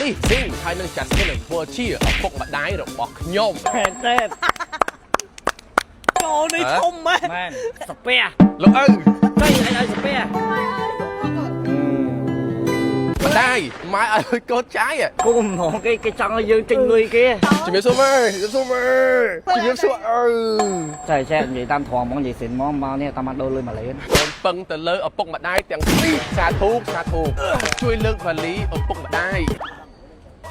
នេះស៊ីងហើយនឹងចាស់ស្មានធ្វើជាឪពុកម្ដាយរបស់ខ្ញុំមែនទេចូលនេះធំមែនសាពះលោកឪទៅអីឲ្យសាពះម្ដាយម៉ែឲ្យកូនចាយគុំហ្មងគេចង់ឲ្យយើងទិញលុយគេជំរាបសួរម៉ែជំរាបសួរឪចែនិយាយតាមត្រង់ហ្មងនិយាយសិនមកនេះតាមបានដូរលុយ1លានកូនពឹងទៅលើឪពុកម្ដាយទាំងពីរសាធុជួយលើកវ៉ាលីឪពុកម្ដាយ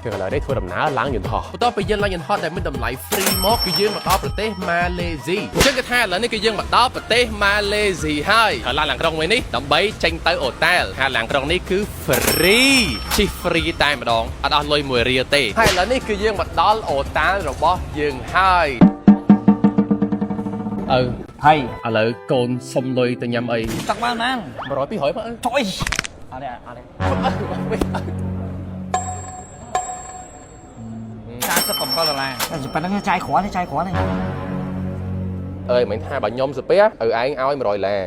គឺឥឡូវនេះធ្វើដំណើរឡើងយន្តហោះបន្ទាប់ពីយើងឡើងយន្តហោះដែលមានតម្លៃ free មកគឺយើងមកដល់ប្រទេសម៉ាឡេស៊ីអញ្ចឹងគេថាឥឡូវនេះគឺយើងមកដល់ប្រទេសម៉ាឡេស៊ីហើយឡានក្រុងមួយនេះដើម្បីចេញទៅអូតែលហើយឡានក្រុងនេះគឺ free ជិះ free តែម្ដងអត់អស់លុយ1រៀលទេហើយឥឡូវនេះគឺយើងមកដល់អូតែលរបស់យើងហើយហើយឥឡូវកូនសុំលុយទៅញ៉ាំអីតាក់បានណា100 200មកចុយអត់ទេ$47តែប៉ុណ្្នឹងចាយគ្រាន់ទេអើយមិនថាបើខ្ញុំសាពះឪឯងឲ្យ100លា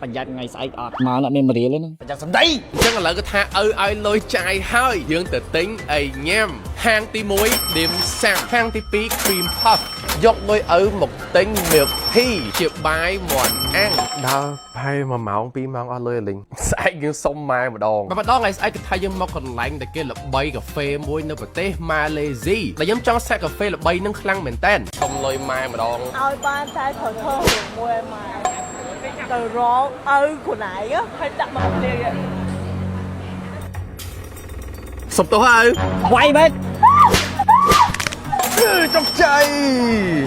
ប្រយ័ត្នថ្ងៃស្អែកអត់មកអត់មាន1រៀលទេប្រយ័ត្នសំដីអញ្ចឹងឥឡូវគឺថាឪឲ្យលុយចាយហើយយើងទៅទិញអីញ៉ាំហាងទី1 dim sum ហាងទី2 cream puff យកលុយឪមកទិញ milk tea ជាបាយមាន់អាំងដើរផែ1ម៉ោង2ម៉ោងអស់លុយលេងស្អែកយើងសុំម៉ែម្ដងថ្ងៃស្អែកគឺថាយើងមកកន្លែងដែលគេល្បីកាហ្វេមួយនៅប្រទេសម៉ាឡេស៊ីដែលខ្ញុំចង់សាកកាហ្វេល្បីនឹងខ្លាំងមែនតើសុំលុយម៉ែម្ដងឲ្យបានតែខធើមួយម៉ែទៅរកឪខ្លួនឯងហើយដាក់មកព្រាយសុំទោសឪវាយមែនចុកចៃ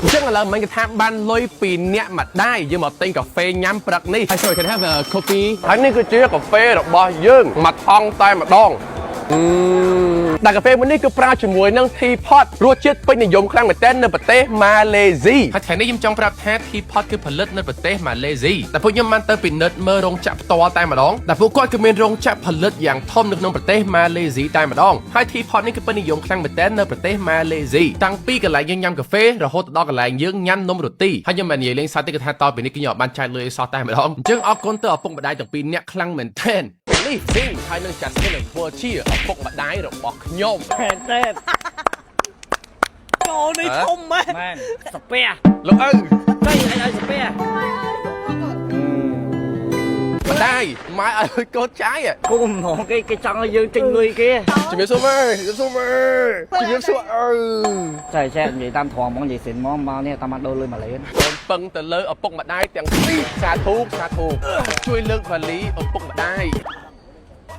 អញ្ចឹងឥឡូវមិនគេថាបានលុយពីអ្នកម្ដាយយើងមកទិញកាហ្វេញ៉ាំព្រឹកនេះហើយ sorry can I have a coffee ហើយនេះគឺជាកាហ្វេរបស់យើងមួយថង់តែម្ដងដែលកាហ្វេមួយនេះគឺប្រើជាមួយនឹង teapot រសជាតិពេញនិយមខ្លាំងមែនទែននៅប្រទេសម៉ាឡេស៊ីហើយថ្ងៃនេះខ្ញុំចង់ប្រាប់ថា teapot គឺផលិតនៅប្រទេសម៉ាឡេស៊ីតែពួកខ្ញុំបានទៅពិនិត្យមើលរោងចក្រផ្ទាល់តែម្ដងដែលពួកគាត់គឺមានរោងចក្រផលិតយ៉ាងធំនៅក្នុងប្រទេសម៉ាឡេស៊ីតែម្ដងហើយ teapot នេះគឺពេញនិយមខ្លាំងមែនទែននៅប្រទេសម៉ាឡេស៊ីតាំងពីកន្លែងយើងញ៉ាំកាហ្វេរហូតដល់កន្លែងយើងញ៉ាំនំរ៉ូទីហើយខ្ញុំមិននិយាយលេងសើចទេគឺថាតពីនេះគឺខ្ញុំអត់បានចាយលុយឲ្យសោះតែម្ដងអញ្ចឹងអរគុណទៅឪពុកម្ដាយទាំងពីរអ្នកខ្លាំងមែនទែននេះស៊ីងហើយនឹងចាស់ស្មានធ្វើជាឪពុកម្ដាយរបស់ខ្ញុំមែនទេចូលនេះធំមែនសាពះលោកឪទៅអីឲ្យសាពះម្ដាយម៉ែឲ្យកូនចាយគុំហ្មងគេចង់ឲ្យយើងទិញលុយគេជំរាបសួរម៉ែជំរាបសួរឪចែនិយាយតាមត្រង់ហ្មងនិយាយសិនមកនេះតាមបានដូរលុយ1លានកូនពឹងទៅលើឪពុកម្ដាយទាំងពីរសាធុជួយលើកវ៉ាលីឪពុកម្ដាយ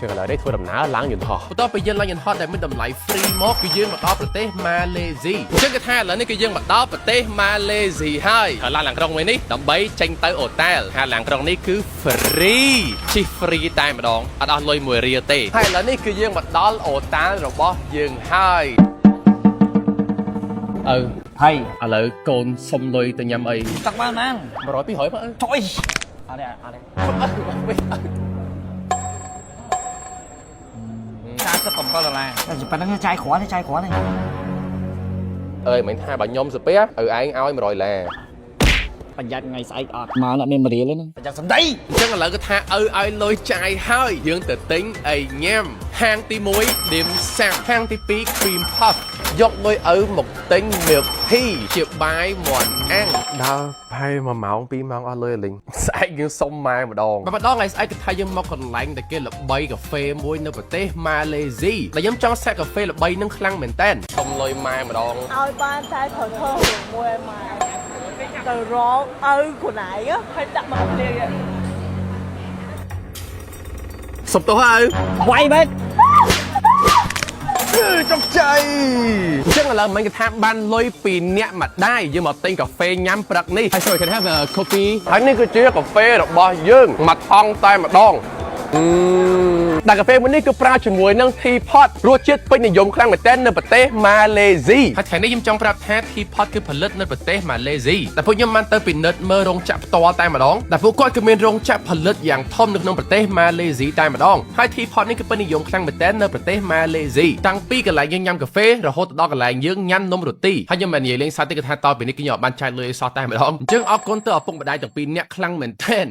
គឺឥឡូវនេះធ្វើដំណើរឡើងយន្តហោះបន្ទាប់ពីយើងឡើងយន្តហោះដែលមានតម្លៃ free មកគឺយើងមកដល់ប្រទេសម៉ាឡេស៊ីអញ្ចឹងគេថាឥឡូវនេះគឺយើងមកដល់ប្រទេសម៉ាឡេស៊ីហើយឡានក្រុងមួយនេះដើម្បីចេញទៅអូតែលហើយឡានក្រុងនេះគឺ free ជិះ free តែម្ដងអត់អស់លុយ1រៀលទេហើយឥឡូវនេះគឺយើងមកដល់អូតែលរបស់យើងហើយហើយឥឡូវកូនសុំលុយទៅញ៉ាំអីតាក់បានណា100 200មកចុយអត់ទេ$47តែប៉ុណ្្នឹងចាយគ្រាន់ទេអើយមិនថាបើខ្ញុំសាពះឪឯងឲ្យ100លាប្រយ័ត្នថ្ងៃស្អែកអត់មកអត់មាន1រៀលទេប្រយ័ត្នសំដីអញ្ចឹងឥឡូវគឺថាឪឲ្យលុយចាយហើយយើងទៅទិញអីញ៉ាំហាងទី1 dim sum ហាងទី2 cream puff យកលុយឪមកទិញ milk tea ជាបាយមាន់អាំងដើរផែ1ម៉ោង2ម៉ោងអស់លុយលេងស្អែកយើងសុំម៉ែម្ដងថ្ងៃស្អែកគឺថាយើងមកកន្លែងដែលគេល្បីកាហ្វេមួយនៅប្រទេសម៉ាឡេស៊ីដែលខ្ញុំចង់សាកកាហ្វេល្បីនឹងខ្លាំងមែនតើសុំលុយម៉ែម្ដងឲ្យបានតែខធើមួយម៉ែទៅរកឪខ្លួនឯងហើយដាក់មកព្រាយសុំទោសឪវាយមែនចុកចៃអញ្ចឹងឥឡូវមិនគេថាបានលុយពីអ្នកម្ដាយយើងមកទិញកាហ្វេញ៉ាំព្រឹកនេះហើយ sorry can I have a coffee ហើយនេះគឺជាកាហ្វេរបស់យើងមួយថង់តែម្ដងដែលកាហ្វេមួយនេះគឺប្រើជាមួយនឹង teapot រសជាតិពេញនិយមខ្លាំងមែនទែននៅប្រទេសម៉ាឡេស៊ីហើយថ្ងៃនេះខ្ញុំចង់ប្រាប់ថា teapot គឺផលិតនៅប្រទេសម៉ាឡេស៊ីតែពួកខ្ញុំបានទៅពិនិត្យមើលរោងចក្រផ្ទាល់តែម្ដងដែលពួកគាត់គឺមានរោងចក្រផលិតយ៉ាងធំនៅក្នុងប្រទេសម៉ាឡេស៊ីតែម្ដងហើយ teapot នេះគឺពេញនិយមខ្លាំងមែនទែននៅប្រទេសម៉ាឡេស៊ីតាំងពីកន្លែងយើងញ៉ាំកាហ្វេរហូតដល់កន្លែងយើងញ៉ាំនំរ៉ូទីហើយខ្ញុំមិននិយាយលេងសើចទេគឺថាតពីនេះគឺខ្ញុំអត់បានចាយលុយឲ្យសោះតែម្ដងអញ្ចឹងអរគុណទៅឪពុកម្ដាយទាំងពីរអ្នកខ្លាំងមែនទែន